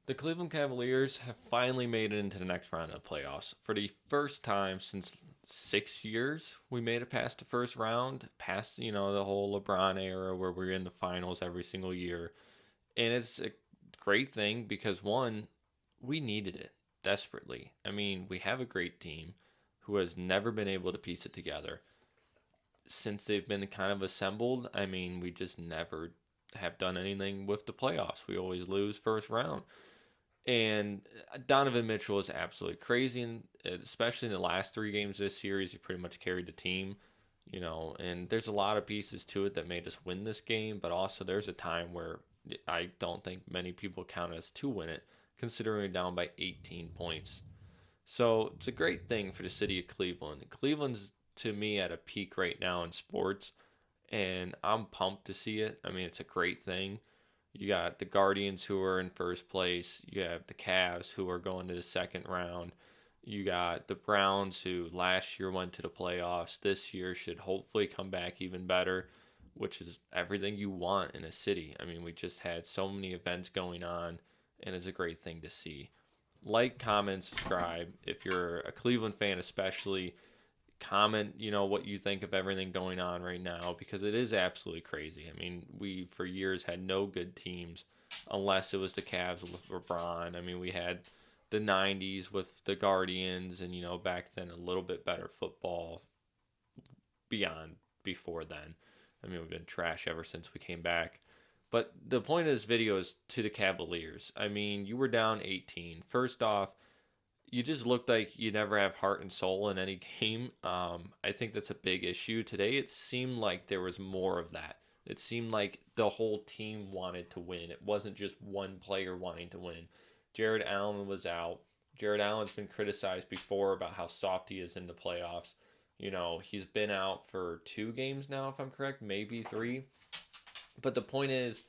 The Cleveland Cavaliers have finally made it into the next round of the playoffs. For the first time since 6 years, we made it past the first round, past, the whole LeBron era where we're in the finals every single year. And it's a great thing because, one, we needed it desperately. I mean, we have a great team who has never been able to piece it together. Since they've been kind of assembled, I mean, we just never have done anything with the playoffs. We always lose first round. And Donovan Mitchell is absolutely crazy, and especially in the last three games of this series, he pretty much carried the team. And there's a lot of pieces to it that made us win this game, but also there's a time where I don't think many people count us to win it, considering we're down by 18 points. So it's a great thing for the city of Cleveland. Cleveland's to me at a peak right now in sports, and I'm pumped to see it. I mean, it's a great thing. You got the Guardians who are in first place. You have the Cavs who are going to the second round. You got the Browns who last year went to the playoffs. This year should hopefully come back even better, which is everything you want in a city. I mean, we just had so many events going on, and it's a great thing to see. Like, comment, subscribe. If you're a Cleveland fan, especially, comment, what you think of everything going on right now because it is absolutely crazy. I mean, we for years had no good teams unless it was the Cavs with LeBron. I mean, we had the 90s with the Guardians and back then a little bit better football beyond before then. I mean, we've been trash ever since we came back. But the point of this video is to the Cavaliers. I mean, you were down 18. First off, you just looked like you never have heart and soul in any game. I think that's a big issue. Today, it seemed like there was more of that. It seemed like the whole team wanted to win. It wasn't just one player wanting to win. Jared Allen was out. Jared Allen's been criticized before about how soft he is in the playoffs. He's been out for 2 games now, if I'm correct, maybe 3. But the point is,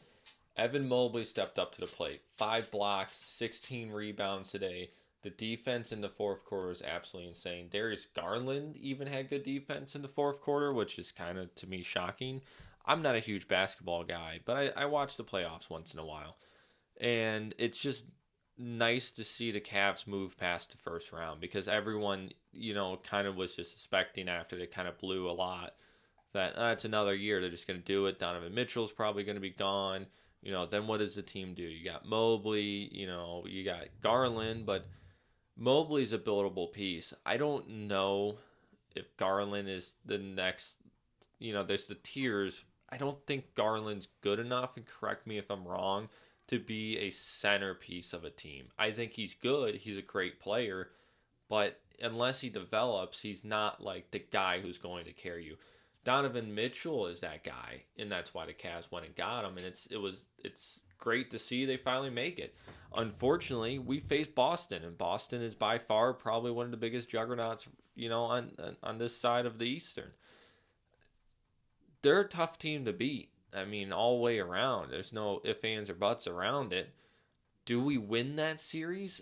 Evan Mobley stepped up to the plate. 5 blocks, 16 rebounds today. The defense in the fourth quarter is absolutely insane. Darius Garland even had good defense in the fourth quarter, which is kind of, to me, shocking. I'm not a huge basketball guy, but I watch the playoffs once in a while. And it's just nice to see the Cavs move past the first round because everyone, kind of was just suspecting after they kind of blew a lot that it's another year. They're just going to do it. Donovan Mitchell's probably going to be gone. Then what does the team do? You got Mobley, you got Garland, but Mobley's a buildable piece. I don't know if Garland is the next, there's the tiers. I don't think Garland's good enough, and correct me if I'm wrong, to be a centerpiece of a team. I think he's good. He's a great player, but unless he develops, he's not like the guy who's going to carry you. Donovan Mitchell is that guy, and that's why the Cavs went and got him. And it's great to see they finally make it. Unfortunately, we face Boston, and Boston is by far probably one of the biggest juggernauts, on this side of the Eastern. They're a tough team to beat. I mean, all the way around. There's no ifs, ands, or buts around it. Do we win that series?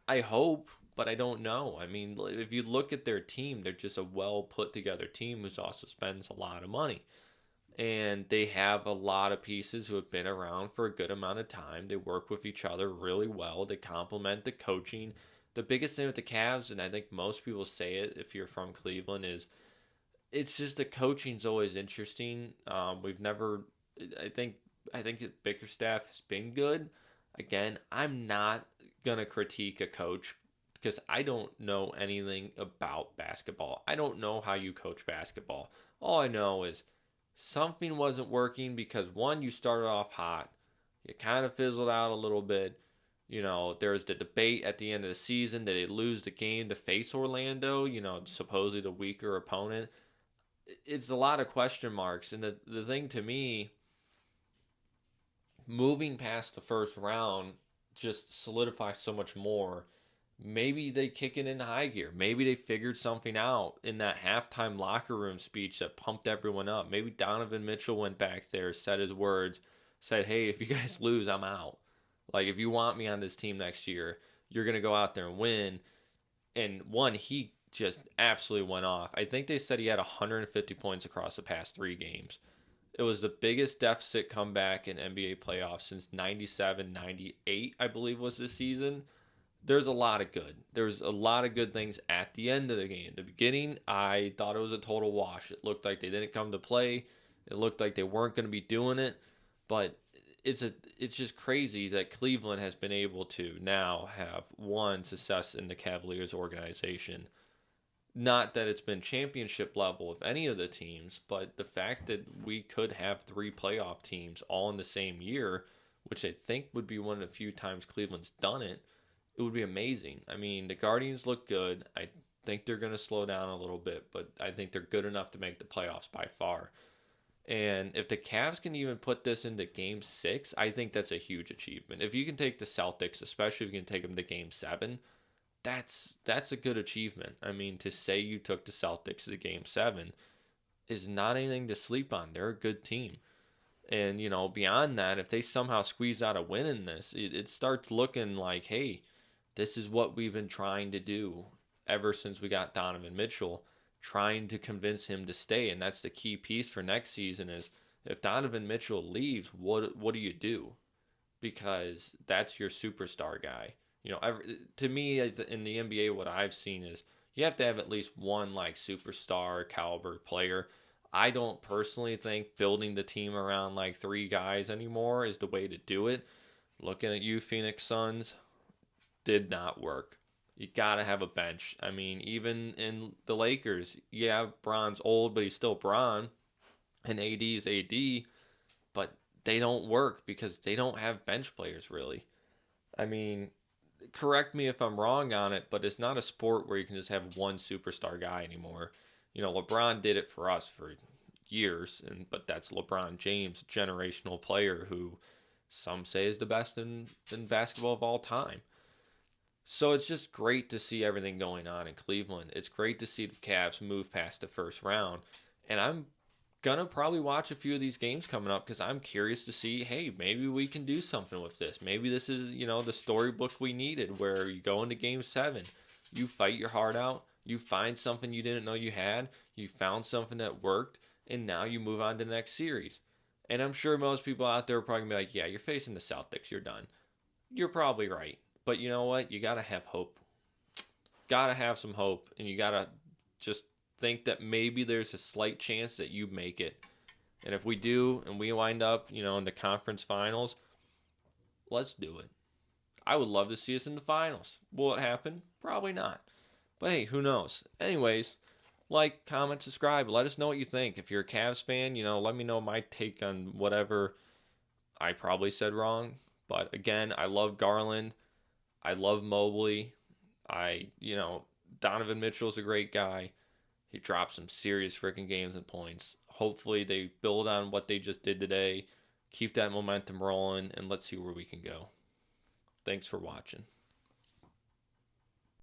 I hope, but I don't know. I mean, if you look at their team, they're just a well put together team who also spends a lot of money. And they have a lot of pieces who have been around for a good amount of time. They work with each other really well. They complement the coaching. The biggest thing with the Cavs, and I think most people say it if you're from Cleveland, is it's just the coaching's always interesting. We've never, I think, I think Bickerstaff has been good. Again, I'm not gonna critique a coach because I don't know anything about basketball. I don't know how you coach basketball. All I know is something wasn't working because one, you started off hot, you kind of fizzled out a little bit. There's the debate at the end of the season. Did they lose the game to face Orlando? Supposedly the weaker opponent. It's a lot of question marks. And the thing to me, moving past the first round just solidifies so much more. Maybe they kick it into high gear. Maybe they figured something out in that halftime locker room speech that pumped everyone up. Maybe Donovan Mitchell went back there, said his words, said, hey, if you guys lose, I'm out. Like, if you want me on this team next year, you're going to go out there and win. And one, he just absolutely went off. I think they said he had 150 points across the past 3 games. It was the biggest deficit comeback in NBA playoffs since 97, 98, I believe was the season. There's a lot of good. There's a lot of good things at the end of the game. The beginning, I thought it was a total wash. It looked like they didn't come to play. It looked like they weren't going to be doing it. But it's just crazy that Cleveland has been able to now have one success in the Cavaliers organization. Not that it's been championship level of any of the teams, but the fact that we could have three playoff teams all in the same year, which I think would be one of the few times Cleveland's done it, it would be amazing. I mean, the Guardians look good. I think they're going to slow down a little bit, but I think they're good enough to make the playoffs by far. And if the Cavs can even put this into game six, I think that's a huge achievement. If you can take the Celtics, especially if you can take them to game seven, that's a good achievement. I mean, to say you took the Celtics to game seven is not anything to sleep on. They're a good team. And, beyond that, if they somehow squeeze out a win in this, it starts looking like, hey, this is what we've been trying to do ever since we got Donovan Mitchell, trying to convince him to stay. And that's the key piece for next season is if Donovan Mitchell leaves, what do you do? Because that's your superstar guy. To me, in the NBA, what I've seen is you have to have at least one like superstar caliber player. I don't personally think building the team around like three guys anymore is the way to do it. Looking at you, Phoenix Suns, did not work. You got to have a bench. I mean, even in the Lakers, yeah, Bron's old, but he's still Bron, and AD is AD, but they don't work because they don't have bench players really. I mean, correct me if I'm wrong on it, but it's not a sport where you can just have one superstar guy anymore. LeBron did it for us for years, but that's LeBron James, generational player who some say is the best in basketball of all time. So it's just great to see everything going on in Cleveland. It's great to see the Cavs move past the first round. And I'm gonna probably watch a few of these games coming up because I'm curious to see, hey, maybe we can do something with this. Maybe this is, the storybook we needed where you go into game seven, you fight your heart out, you find something you didn't know you had, you found something that worked, and now you move on to the next series. And I'm sure most people out there are probably gonna be like, yeah, you're facing the Celtics, you're done. You're probably right. But you know what? You gotta have hope. Gotta have some hope, and you gotta just think that maybe there's a slight chance that you make it. And if we do, and we wind up, in the conference finals, let's do it. I would love to see us in the finals. Will it happen? Probably not. But hey, who knows? Anyways, like, comment, subscribe. Let us know what you think. If you're a Cavs fan, let me know my take on whatever I probably said wrong. But again, I love Garland. I love Mobley. Donovan Mitchell's a great guy. He dropped some serious freaking games and points. Hopefully they build on what they just did today, keep that momentum rolling, and let's see where we can go. Thanks for watching.